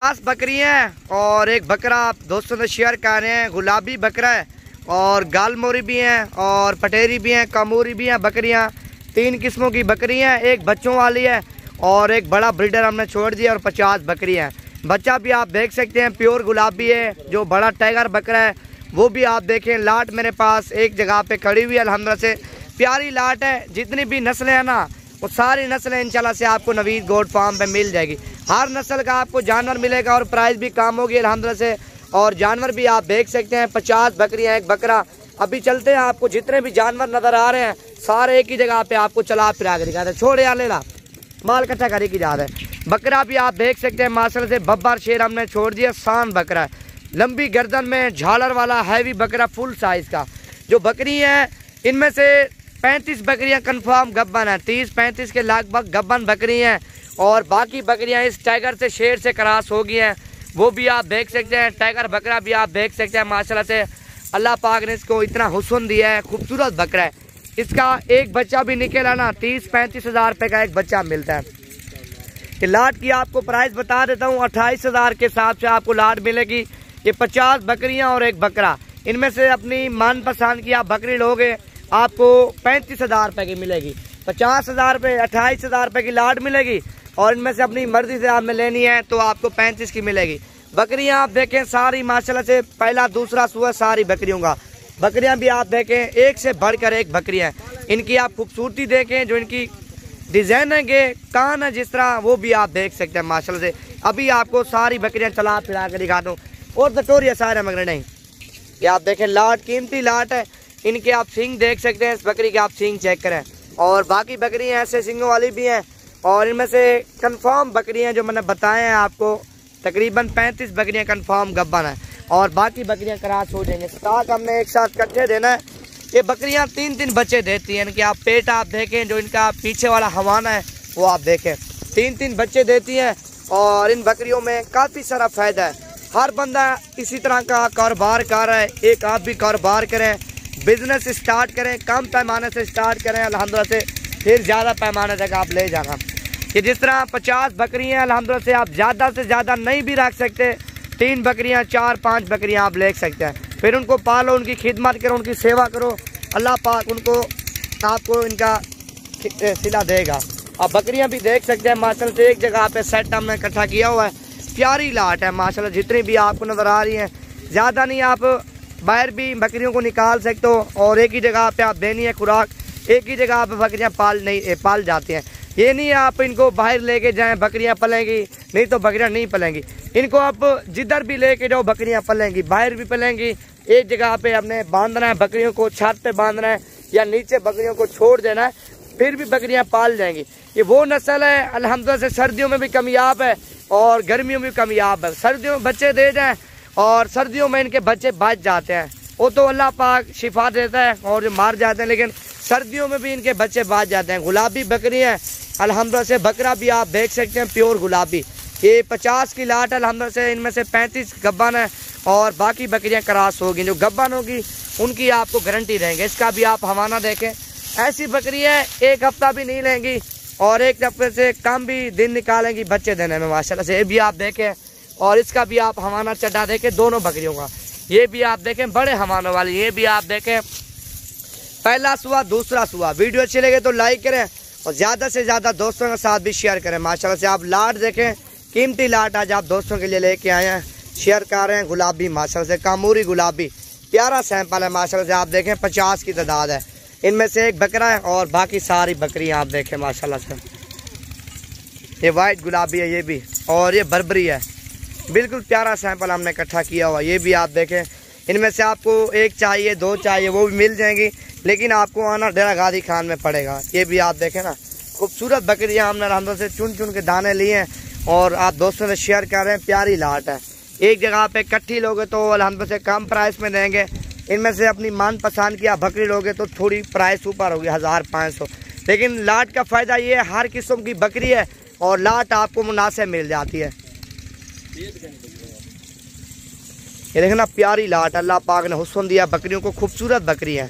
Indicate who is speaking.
Speaker 1: 10 बकरियां हैं और एक बकरा आप दोस्तों से शेयर कर रहे हैं। गुलाबी बकरा है और गालमोरी भी हैं और पटेरी भी हैं, कामूरी भी हैं। बकरियां 3 किस्मों की बकरियां, एक बच्चों वाली है और एक बड़ा ब्रीडर हमने छोड़ दिया और 50 बकरियां हैं। बच्चा भी आप देख सकते हैं प्योर गुलाबी है। जो बड़ा टाइगर बकरा है वो भी आप देखें। लाट मेरे पास एक जगह पे खड़ी हुई है, अल्हम्दुलिल्लाह से प्यारी लाट है। जितनी भी नस्लें हैं ना वो सारी नस्लें इंशाल्लाह से आपको नवीद गोट फार्म पे मिल जाएगी। हर नस्ल का आपको जानवर मिलेगा और प्राइस भी कम होगी अल्हम्दुलिल्लाह से। और जानवर भी आप देख सकते हैं, 50 बकरियां, एक बकरा। अभी चलते हैं, आपको जितने भी जानवर नजर आ रहे हैं सारे एक ही जगह पे आपको चला फिरा कर दिखाते हैं। छोड़ यार लेला माल इकट्ठा करे की जात है। बकरा भी आप देख सकते हैं माशाल्लाह से बब्बर शेर हमने छोड़ दिया। शान बकरा है, लंबी गर्दन में झालर वाला हैवी बकरा, फुल साइज का। जो बकरी है इनमें से 35 बकरियां कंफर्म गब्बन है। 30-35 के लगभग गब्बन बकरी हैं और बाकी बकरियां इस टाइगर से, शेर से क्रॉस हो गई हैं। वो भी आप देख सकते हैं। टाइगर बकरा भी आप देख सकते हैं माशाल्लाह से अल्लाह पाक ने इसको इतना हुस्न दिया है, खूबसूरत बकरा है। इसका एक बच्चा भी निकला ना 30-35 हज़ार रुपये का एक बच्चा मिलता है। कि लाट की आपको प्राइस बता देता हूँ, 28 हज़ार के हिसाब से आपको लाट मिलेगी। ये 50 बकरियाँ और एक बकरा, इनमें से अपनी मनपसंद की आप बकरी लोगे आपको 35 हज़ार रुपये की मिलेगी। 50 हज़ार रुपये, 28 हज़ार रुपये की लाट मिलेगी और इनमें से अपनी मर्जी से आपने लेनी है तो आपको 35 की मिलेगी। बकरियां आप देखें सारी माशाल्लाह से पहला दूसरा सुआ सारी बकरियों का। बकरियां भी आप देखें एक से बढ़कर एक बकरियां। इनकी आप खूबसूरती देखें, जो इनकी डिजाइन है, कान है जिस तरह, वो भी आप देख सकते हैं माशाल्लाह से। अभी आपको सारी बकरियां चला फिरा कर दिखा दूँ और दटोरिया सारे मगर नहीं। ये आप देखें लाट, कीमती लाट है। इनके आप सींग देख सकते हैं, इस बकरी के आप सींग चेक करें। और बाकी बकरियां ऐसे सींगों वाली भी हैं और इनमें से कंफर्म बकरियां जो मैंने बताए हैं आपको तकरीबन 35 बकरियां कंफर्म गब्बन है और बाकी बकरियां क्रॉस हो जाएंगे। स्टॉक हमने एक साथ इकट्ठे देना है। ये बकरियां 3-3 बच्चे देती हैं। इनके आप पेट आप देखें, जो इनका पीछे वाला हवाना है वो आप देखें, 3-3 बच्चे देती हैं। और इन बकरियों में काफ़ी सारा फ़ायदा है। हर बंदा इसी तरह का कारोबार कर रहा है, एक आप भी कारोबार करें, बिजनेस स्टार्ट करें, कम पैमाने से स्टार्ट करें अल्हम्दुलिल्लाह से, फिर ज़्यादा पैमाने तक आप ले जाना। कि जिस तरह 50 बकरियां अल्हम्दुलिल्लाह से आप ज़्यादा से ज़्यादा नहीं भी रख सकते, 3 बकरियां, 4-5 बकरियां आप ले सकते हैं। फिर उनको पालो, उनकी खिदमत करो, उनकी सेवा करो, अल्लाह पाक उनको आपको इनका सिला देगा। आप बकरियां भी देख सकते हैं माशाल्लाह से एक जगह पे सेट हमने इकट्ठा किया हुआ है। प्यारी लाट है माशाल्लाह, जितनी भी आपको नज़र आ रही हैं। ज़्यादा नहीं, आप बाहर भी बकरियों को निकाल सकते हो और एक ही जगह पे आप देनी है खुराक, एक ही जगह पे बकरियां पाल जाती हैं। ये नहीं आप इनको बाहर लेके जाएं बकरियां पलेंगी, नहीं तो बकरियां नहीं पलेंगी। इनको आप जिधर भी लेके जाओ बकरियां पलेंगी, बाहर भी पलेंगी। एक जगह पे हमने बांधना है बकरियों को, छत पे बांधना है या नीचे बकरियों को छोड़ देना है, फिर भी बकरियां पाल जाएंगी। ये वो नस्ल है अल्हम्दुलिल्लाह से सर्दियों में भी कामयाब है और गर्मियों में भी कामयाब है। सर्दियों में बच्चे दे जाएं और सर्दियों में इनके बच्चे बच जाते हैं, वो तो अल्लाह पाक शिफा देता है और जो मार जाते हैं, लेकिन सर्दियों में भी इनके बच्चे बच जाते हैं। गुलाबी बकरी है अल्हम्दुलिल्लाह से। बकरा भी आप देख सकते हैं प्योर गुलाबी। ये 50 की लाट अल्हम्दुलिल्लाह से, इनमें से 35 गब्बन है और बाकी बकरियां क्रॉस होगी। जो गब्बन होगी उनकी आपको गारंटी रहेंगे। इसका भी आप हवाना देखें, ऐसी बकरी है 1 हफ्ता भी नहीं लेंगी और 1 हफ्ते से कम भी दिन निकालेंगी बच्चे देने में माशाल्लाह से। ये भी आप देखें और इसका भी आप हवाना चढ़ा देखें दोनों बकरियों का। ये भी आप देखें बड़े हवानों वाली। ये भी आप देखें पहला सुआ दूसरा सुआ। वीडियो अच्छी लगे तो लाइक करें और ज़्यादा से ज़्यादा दोस्तों के साथ भी शेयर करें। माशाल्लाह से आप लाट देखें, कीमती लाट आज आप दोस्तों के लिए लेके आए हैं, शेयर कर रहे हैं। गुलाबी माशाल्लाह से, कामूरी गुलाबी, प्यारा सैंपल है माशाल्लाह से। आप देखें 50 की तादाद है। इनमें से एक बकरा है और बाकी सारी बकरियाँ आप देखें माशाल्लाह से। ये वाइट गुलाबी है ये भी, और ये बर्बरी है। बिल्कुल प्यारा सैंपल हमने इकट्ठा किया हुआ। ये भी आप देखें, इनमें से आपको 1 चाहिए 2 चाहिए वो भी मिल जाएंगी, लेकिन आपको आना डेरा गादी खान में पड़ेगा। ये भी आप देखें ना, खूबसूरत बकरियां हमने अलहमद से चुन चुन के दाने लिए हैं और आप दोस्तों से शेयर कर रहे हैं। प्यारी लाट है। एक जगह पे इकट्ठी लोगे तो अलहमद से कम प्राइस में देंगे। इनमें से अपनी मन पसंद की आप बकरी लोगे तो थोड़ी प्राइस ऊपर होगी 1500। लेकिन लाट का फ़ायदा ये है, हर किस्म की बकरी है और लाट आपको मुनासिब मिल जाती है। ये देखना प्यारी लाट, अल्लाह पाक ने हुस्न दिया बकरियों को, खूबसूरत बकरी है।